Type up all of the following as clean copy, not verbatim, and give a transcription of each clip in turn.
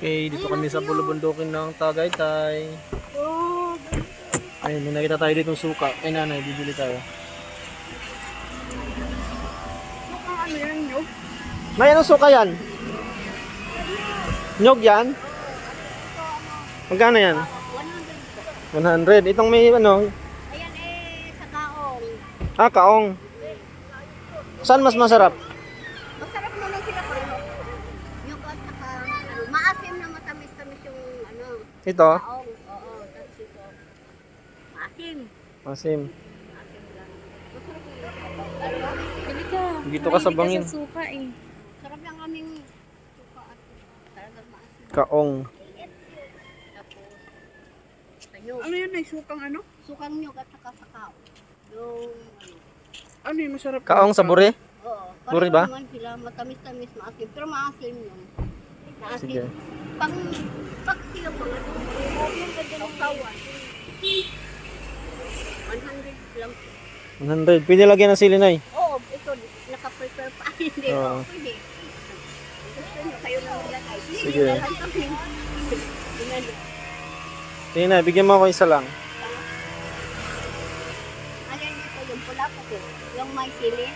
Okay, dito kami sa bulubundukin ng Tagaytay. Oh, Ayun, may nakita tayo ditong suka. Ay nanay, bibili tayo. mukhang ano yan, no? May anong suka yan? Nyog yan? Magkano yan? 100 po. 100. Itong may ano? Ayan sa kaong. Ah, kaong. Saan mas masarap? Masarap naman sila ko. Yung at saka, ano, maasim na matamis-tamis yung ano, Ito? kaong. Oo, tapos ito. Maasim. Masim. Maasim lang. Masarap yung Dili ka. Dito ka sa bangin. Sa suka eh. sarap yung aming suka at talagang maasim. Kaong. Tapos, tanyog. Ano yun? Ay, sukang ano? Sukang nyog at saka sakao. Yung, Ano yung masarap? Kaong sa buri? oo. Buri Pareho ba? naman sila, matamis-tamis, maasim. Pero maasim yun. Maasim. Sige. Pang paksiyo po. Yung ganda ng kawan. 100 lang. 100. Pwede lagyan ng sili, nay. Oo, ito, naka-prepare pa. Hindi, Oo. pwede. Gusto nyo kayo na maglagay. Sige. Dalahan kami. Tingnan. Sige na, bigyan mo ako isa lang. Alin ito, yung pula po ko. Yung may sili.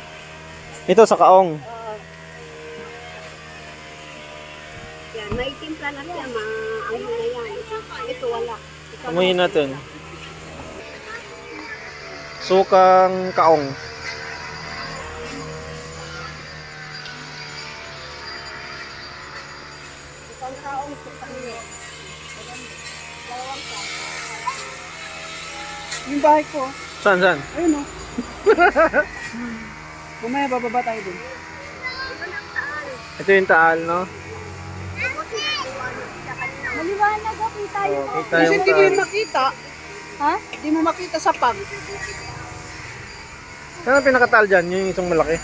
Ito sa kaong. Yan, may timpla na siya, ano na yan. Ito wala. Ito Amuyin natin. Sukang kaong. Isang taong sukang nyo. Dalawang taon. Yung bahay ko. Saan, saan? Ayun o. Bumaya bababa tayo dun. Ito yung taal, no? Maliwanag ako tayo. Oh, kita Kasi yung hindi mo taal. yun makita. Ha? Hindi mo makita sa pag. Saan ang pinakataal dyan? Yung isang malaki.